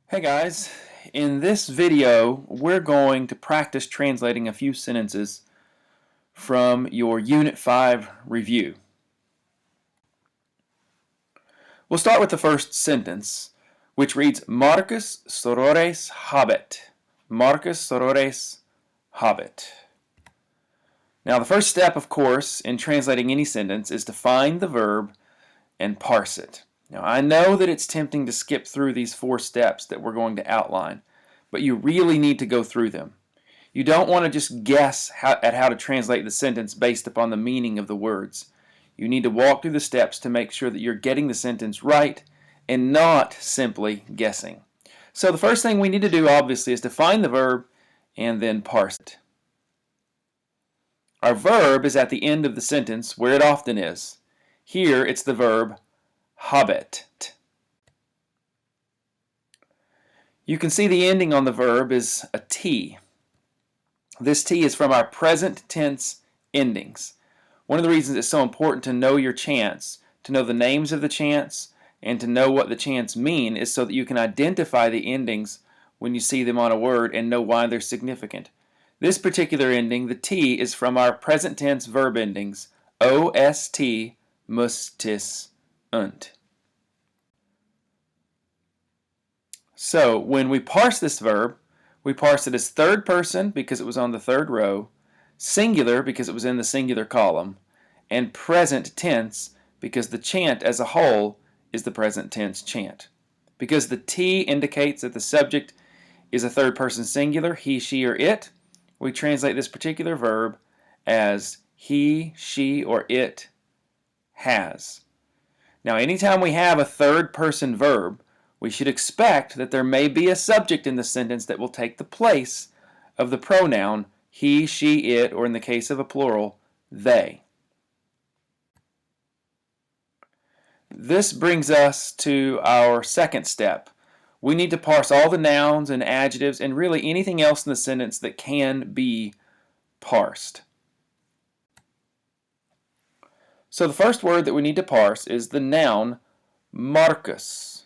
Hey guys, in this video we're going to practice translating a few sentences from your Unit 5 review. We'll start with the first sentence, which reads Marcus sorores habet. Marcus sorores habet. Now the first step, of course, in translating any sentence is to find the verb and parse it. Now I know that it's tempting to skip through these 4 steps that we're going to outline, but you really need to go through them. You don't want to just guess at how to translate the sentence based upon the meaning of the words. You need to walk through the steps to make sure that you're getting the sentence right and not simply guessing. So the first thing we need to do, obviously, is to find the verb and then parse it. Our verb is at the end of the sentence where it often is. Here it's the verb habet. You can see the ending on the verb is a T. This T is from our present tense endings. One of the reasons it's so important to know your chants, to know the names of the chants, and to know what the chants mean is so that you can identify the endings when you see them on a word and know why they're significant. This particular ending, the T, is from our present tense verb endings, ost, mus, tis, unt. So when we parse this verb, we parse it as third person because it was on the third row, singular because it was in the singular column, and present tense because the chant as a whole is the present tense chant. Because the T indicates that the subject is a third person singular, he, she, or it, we translate this particular verb as he, she, or it has. Now anytime we have a third person verb, we should expect that there may be a subject in the sentence that will take the place of the pronoun he, she, it, or in the case of a plural, they. This brings us to our second step. We need to parse all the nouns and adjectives and really anything else in the sentence that can be parsed. So the first word that we need to parse is the noun Marcus.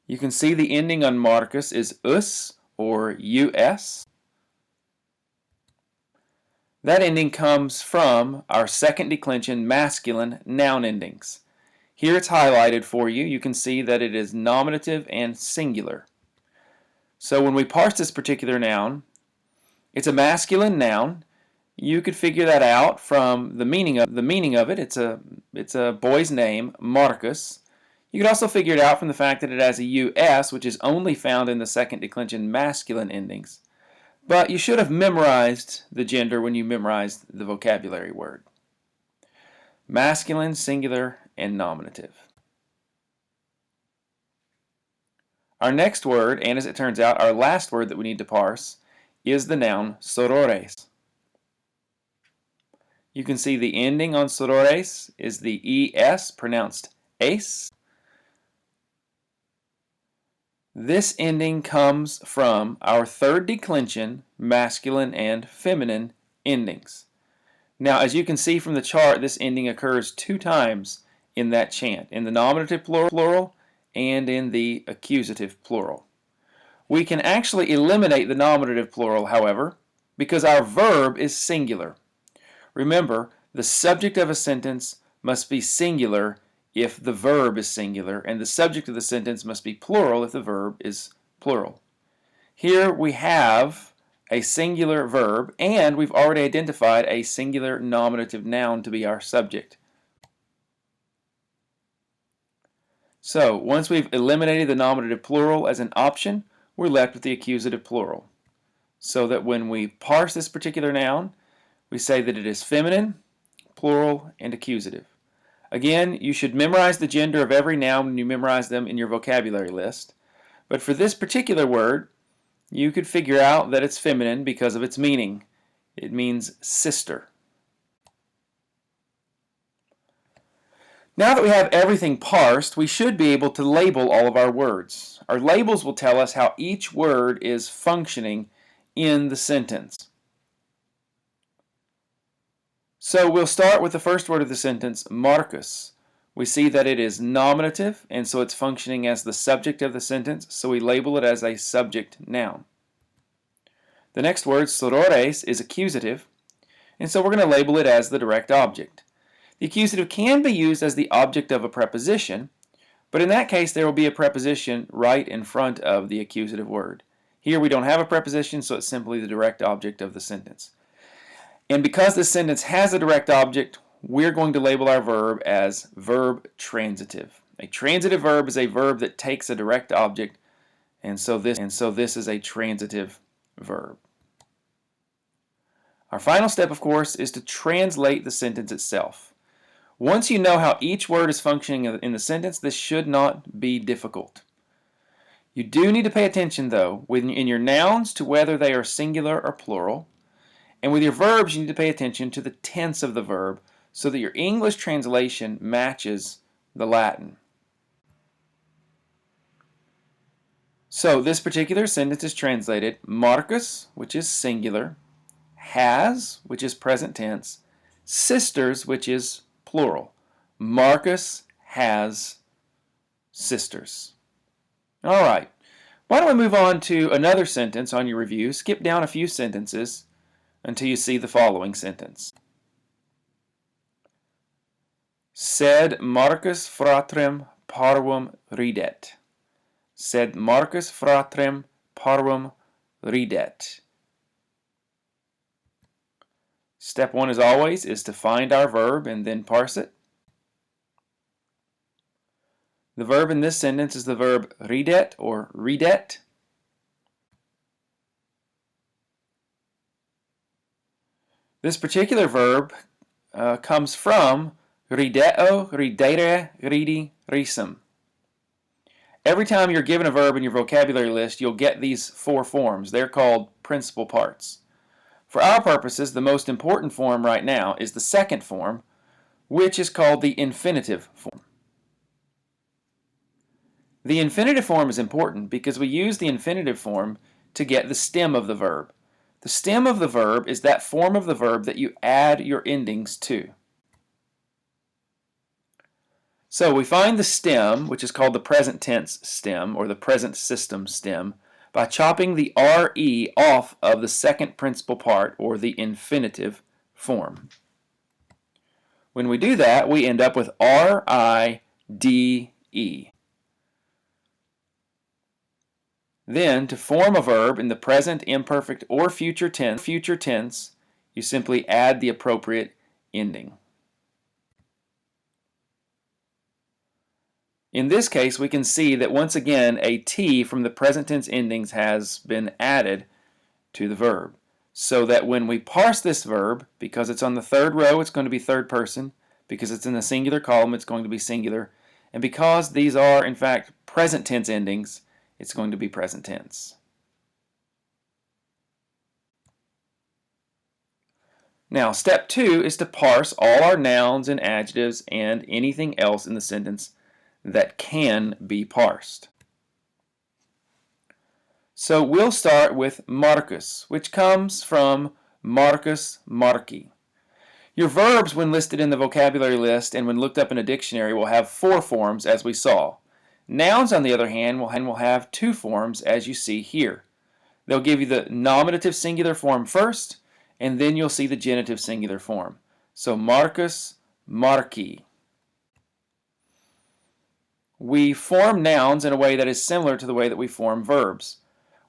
You can see the ending on Marcus is us or us. That ending comes from our second declension masculine noun endings. Here it's highlighted for you. You can see that it is nominative and singular. So when we parse this particular noun, it's a masculine noun. You could figure that out from the meaning of it. It's a boy's name, Marcus. You could also figure it out from the fact that it has a US, which is only found in the second declension masculine endings. But you should have memorized the gender when you memorized the vocabulary word. Masculine, singular, and nominative. Our next word, and as it turns out, our last word that we need to parse, is the noun sorores. You can see the ending on sorores is the ES, pronounced ace. This ending comes from our third declension, masculine and feminine endings. Now, as you can see from the chart, this ending occurs 2 times in that chant, in the nominative plural and in the accusative plural. We can actually eliminate the nominative plural, however, because our verb is singular. Remember, the subject of a sentence must be singular if the verb is singular, and the subject of the sentence must be plural if the verb is plural. Here we have a singular verb, and we've already identified a singular nominative noun to be our subject. So once we've eliminated the nominative plural as an option, we're left with the accusative plural. So that when we parse this particular noun, we say that it is feminine, plural, and accusative. Again, you should memorize the gender of every noun when you memorize them in your vocabulary list. But for this particular word, you could figure out that it's feminine because of its meaning. It means sister. Now that we have everything parsed, we should be able to label all of our words. Our labels will tell us how each word is functioning in the sentence. So we'll start with the first word of the sentence, Marcus. We see that it is nominative, and so it's functioning as the subject of the sentence, so we label it as a subject noun. The next word, sorores, is accusative, and so we're going to label it as the direct object. The accusative can be used as the object of a preposition, but in that case there will be a preposition right in front of the accusative word. Here we don't have a preposition, so it's simply the direct object of the sentence. And because this sentence has a direct object, we're going to label our verb as verb transitive. A transitive verb is a verb that takes a direct object, and so this is a transitive verb. Our final step, of course, is to translate the sentence itself. Once you know how each word is functioning in the sentence, this should not be difficult. You do need to pay attention, though, in your nouns to whether they are singular or plural, and with your verbs you need to pay attention to the tense of the verb so that your English translation matches the Latin. So this particular sentence is translated Marcus, which is singular, has, which is present tense, sisters, which is plural. Marcus has sisters. All right. Why don't we move on to another sentence on your review? Skip down a few sentences until you see the following sentence. Sed Marcus fratrem parvum ridet. Sed Marcus fratrem parvum ridet. Step one, as always, is to find our verb and then parse it. The verb in this sentence is the verb ridet or ridet. This particular verb comes from rideo, ridere, ridi, risum. Every time you're given a verb in your vocabulary list, you'll get these four forms. They're called principal parts. For our purposes, the most important form right now is the second form, which is called the infinitive form. The infinitive form is important because we use the infinitive form to get the stem of the verb. The stem of the verb is that form of the verb that you add your endings to. So we find the stem, which is called the present tense stem or the present system stem, by chopping the RE off of the second principal part or the infinitive form. When we do that, we end up with RIDE. Then, to form a verb in the present, imperfect, or future tense, you simply add the appropriate ending. In this case, we can see that once again a T from the present tense endings has been added to the verb, so that when we parse this verb, because it's on the third row, it's going to be third person, because it's in the singular column, it's going to be singular, and because these are, in fact, present tense endings, it's going to be present tense. Now, step two is to parse all our nouns and adjectives and anything else in the sentence that can be parsed. So we'll start with Marcus, which comes from Marcus Marci. Your verbs, when listed in the vocabulary list and when looked up in a dictionary, will have four forms, as we saw. Nouns, on the other hand, will have two forms, as you see here. They'll give you the nominative singular form first, and then you'll see the genitive singular form. So Marcus Marci. We form nouns in a way that is similar to the way that we form verbs.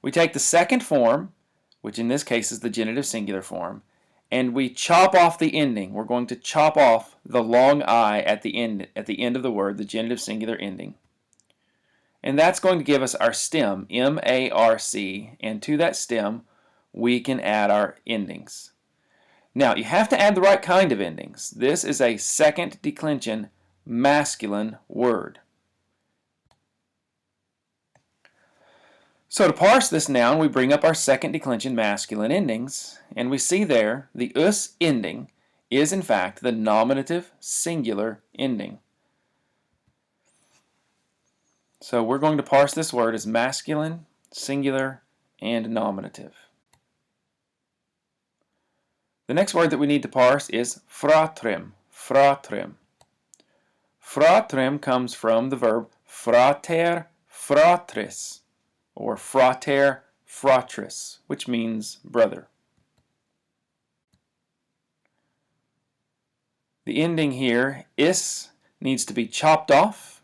We take the second form, which in this case is the genitive singular form, and we chop off the ending. We're going to chop off the long I at the end of the word, the genitive singular ending. And that's going to give us our stem, M-A-R-C, and to that stem we can add our endings. Now, you have to add the right kind of endings. This is a second declension masculine word. So to parse this noun, we bring up our second declension masculine endings, and we see there the us ending is in fact the nominative singular ending. So we're going to parse this word as masculine, singular, and nominative. The next word that we need to parse is fratrem. Fratrem. Fratrem comes from the verb frater fratris, or frater fratris, which means brother. The ending here, is, needs to be chopped off,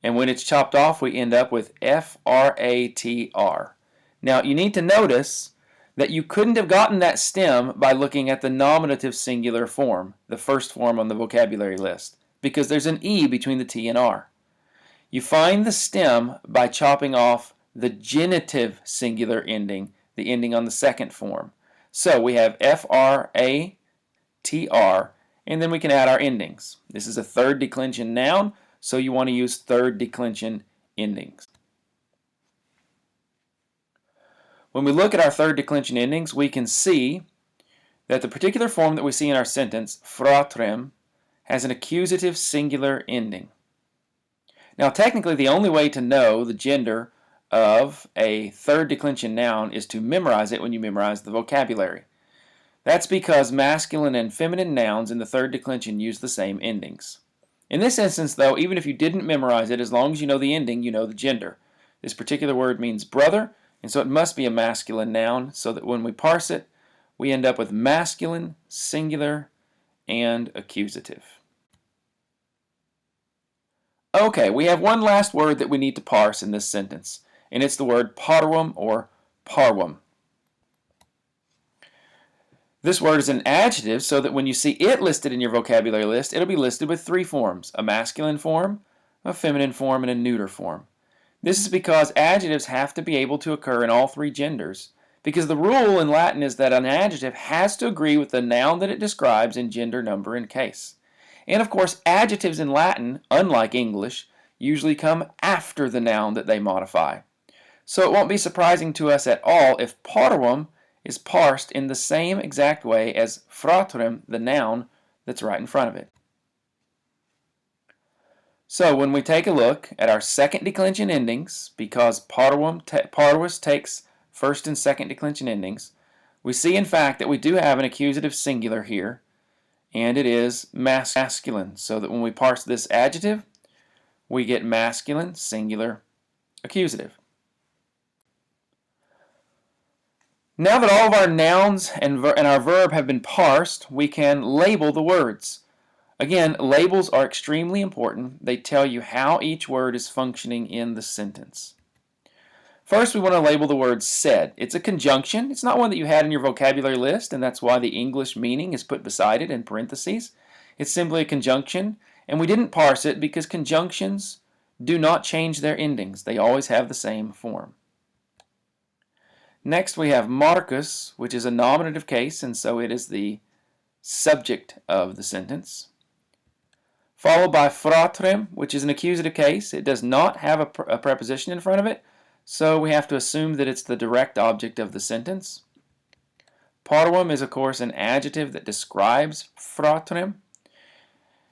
and when it's chopped off, we end up with F-R-A-T-R. Now, you need to notice that you couldn't have gotten that stem by looking at the nominative singular form, the first form on the vocabulary list, because there's an E between the T and R. You find the stem by chopping off the genitive singular ending, the ending on the second form. So we have F-R-A-T-R, and then we can add our endings. This is a third declension noun, so you want to use third declension endings. When we look at our third declension endings, we can see that the particular form that we see in our sentence, fratrem, has an accusative singular ending. Now, technically, the only way to know the gender of a third declension noun is to memorize it when you memorize the vocabulary. That's because masculine and feminine nouns in the third declension use the same endings. In this instance, though, even if you didn't memorize it, as long as you know the ending, you know the gender. This particular word means brother, and so it must be a masculine noun, so that when we parse it, we end up with masculine, singular, and accusative. Okay, we have one last word that we need to parse in this sentence, and it's the word parvum or parvum. This word is an adjective, so that when you see it listed in your vocabulary list, it'll be listed with three forms: a masculine form, a feminine form, and a neuter form. This is because adjectives have to be able to occur in all three genders, because the rule in Latin is that an adjective has to agree with the noun that it describes in gender, number, and case. And of course, adjectives in Latin, unlike English, usually come after the noun that they modify. So it won't be surprising to us at all if parvum is parsed in the same exact way as fratrem, the noun that's right in front of it. So when we take a look at our second declension endings, because parvus takes first and second declension endings, we see in fact that we do have an accusative singular here, and it is masculine, so that when we parse this adjective, we get masculine, singular, accusative. Now that all of our nouns and our verb have been parsed, we can label the words. Again, labels are extremely important. They tell you how each word is functioning in the sentence. First, we want to label the word said. It's a conjunction. It's not one that you had in your vocabulary list, and that's why the English meaning is put beside it in parentheses. It's simply a conjunction, and we didn't parse it because conjunctions do not change their endings. They always have the same form. Next, we have Marcus, which is a nominative case, and so it is the subject of the sentence. Followed by fratrem, which is an accusative case. It does not have a preposition in front of it, so we have to assume that it's the direct object of the sentence. Parvum is, of course, an adjective that describes fratrem.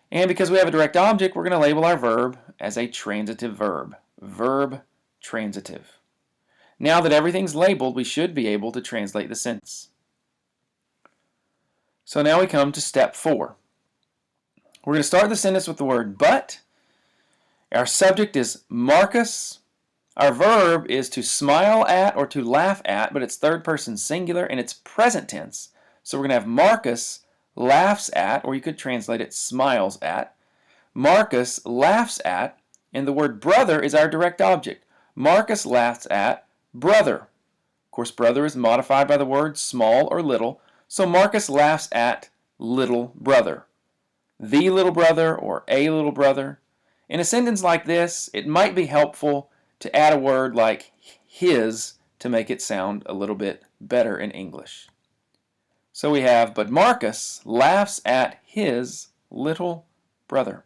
And because we have a direct object, we're going to label our verb as a transitive verb. Verb transitive. Now that everything's labeled, we should be able to translate the sentence. So now we come to step 4. We're going to start the sentence with the word but. Our subject is Marcus. Our verb is to smile at or to laugh at, but it's third person singular and it's present tense. So we're going to have Marcus laughs at, or you could translate it smiles at. Marcus laughs at, and the word brother is our direct object. Marcus laughs at brother. Of course, brother is modified by the word small or little, so Marcus laughs at little brother. The little brother or a little brother. In a sentence like this, it might be helpful to add a word like his to make it sound a little bit better in English. So we have, but Marcus laughs at his little brother.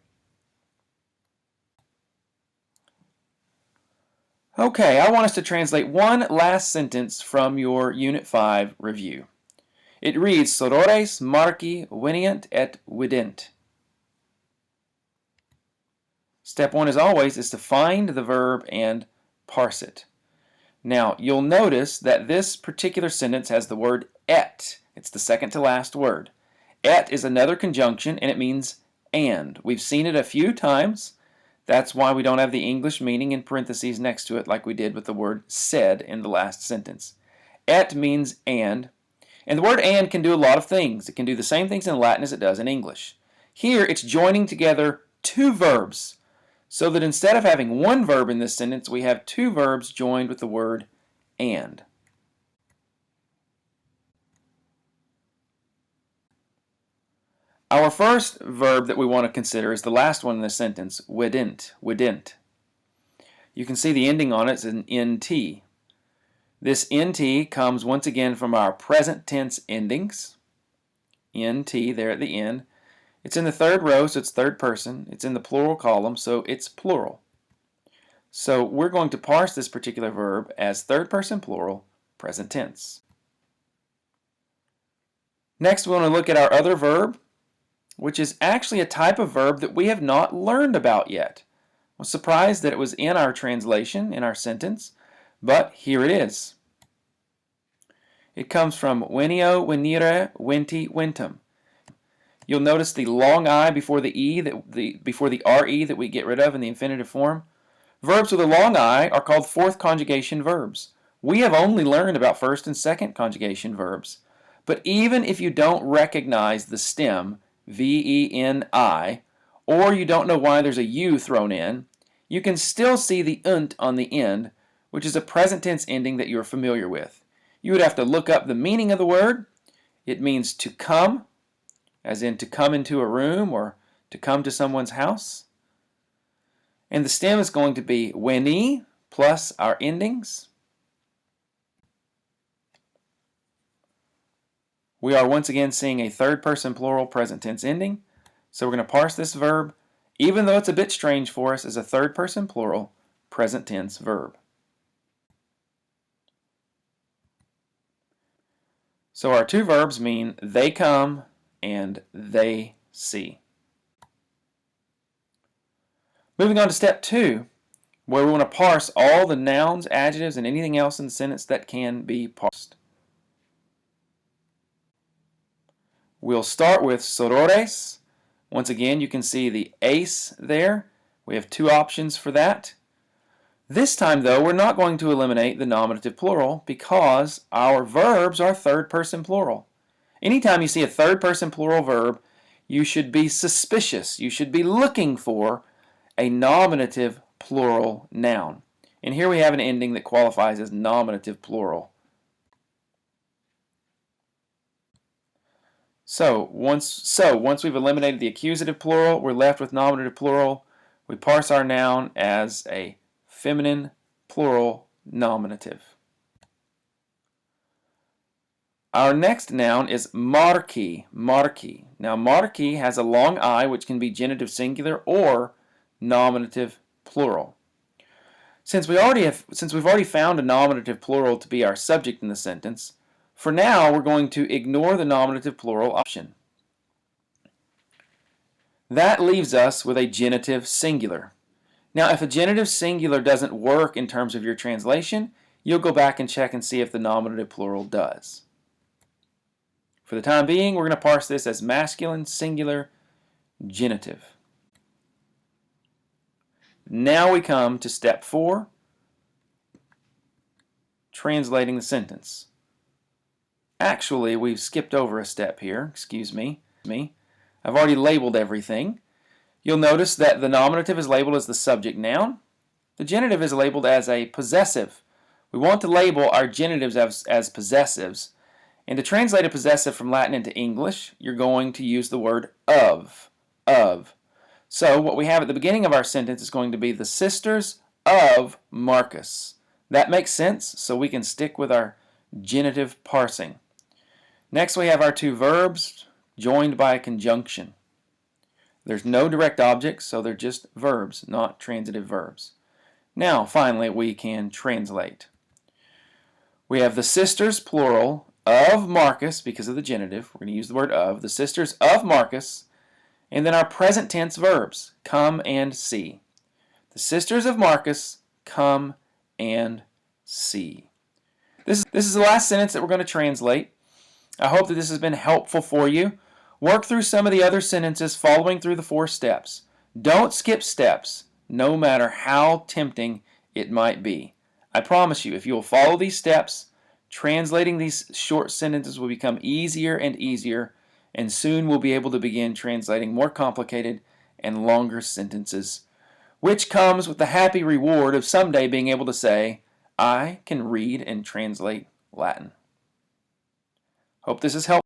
Okay, I want us to translate one last sentence from your Unit 5 review. It reads, Sorores Marci venient et vident. Step 1, as always, is to find the verb and parse it. Now, you'll notice that this particular sentence has the word et. It's the second to last word. Et is another conjunction, and it means and. We've seen it a few times. That's why we don't have the English meaning in parentheses next to it like we did with the word said in the last sentence. Et means and the word and can do a lot of things. It can do the same things in Latin as it does in English. Here it's joining together two verbs, so that instead of having one verb in this sentence, we have two verbs joined with the word and. Our first verb that we want to consider is the last one in the sentence, wedint, wedint. You can see the ending on it is an nt. This nt comes once again from our present tense endings. Nt there at the end. It's in the third row, so it's third person. It's in the plural column, so it's plural. So we're going to parse this particular verb as third person plural, present tense. Next, we want to look at our other verb, which is actually a type of verb that we have not learned about yet. I was surprised that it was in our translation, in our sentence, but here it is. It comes from venio, venire, venti, ventum. You'll notice the long I before the E, before the RE that we get rid of in the infinitive form. Verbs with a long I are called fourth conjugation verbs. We have only learned about first and second conjugation verbs. But even if you don't recognize the stem, V-E-N-I, or you don't know why there's a U thrown in, you can still see the unt on the end, which is a present tense ending that you're familiar with. You would have to look up the meaning of the word. It means to come, as in to come into a room or to come to someone's house. And the stem is going to be veni plus our endings. We are once again seeing a third person plural present tense ending. So we're going to parse this verb, even though it's a bit strange for us, as a third person plural present tense verb. So our two verbs mean they come and they see. Moving on to step 2, where we want to parse all the nouns, adjectives, and anything else in the sentence that can be parsed. We'll start with sorores. Once again, you can see the ace there. We have two options for that. This time, though, we're not going to eliminate the nominative plural because our verbs are third person plural. Anytime you see a third person plural verb, you should be suspicious. You should be looking for a nominative plural noun. And here we have an ending that qualifies as nominative plural. So once we've eliminated the accusative plural, we're left with nominative plural. We parse our noun as a feminine plural nominative. Our next noun is marchi, marchi. Now marchi has a long I, which can be genitive singular or nominative plural. Since we've already found a nominative plural to be our subject in the sentence, for now we're going to ignore the nominative plural option. That leaves us with a genitive singular. Now if a genitive singular doesn't work in terms of your translation, you'll go back and check and see if the nominative plural does. For the time being, we're going to parse this as masculine singular genitive. Now we come to step 4, translating the sentence. Actually, we've skipped over a step here. Excuse me. I've already labeled everything. You'll notice that the nominative is labeled as the subject noun. The genitive is labeled as a possessive. We want to label our genitives as possessives. And to translate a possessive from Latin into English, you're going to use the word of. So what we have at the beginning of our sentence is going to be the sisters of Marcus. That makes sense, so we can stick with our genitive parsing. Next we have our two verbs joined by a conjunction. There's no direct objects, so they're just verbs, not transitive verbs. Now, finally, we can translate. We have the sisters, plural, of Marcus, because of the genitive. We're going to use the word of. The sisters of Marcus, and then our present tense verbs, come and see. The sisters of Marcus come and see. This is the last sentence that we're going to translate. I hope that this has been helpful for you. Work through some of the other sentences following through the 4 steps. Don't skip steps, no matter how tempting it might be. I promise you, if you will follow these steps, translating these short sentences will become easier and easier, and soon we'll be able to begin translating more complicated and longer sentences, which comes with the happy reward of someday being able to say, I can read and translate Latin. Hope this is helpful.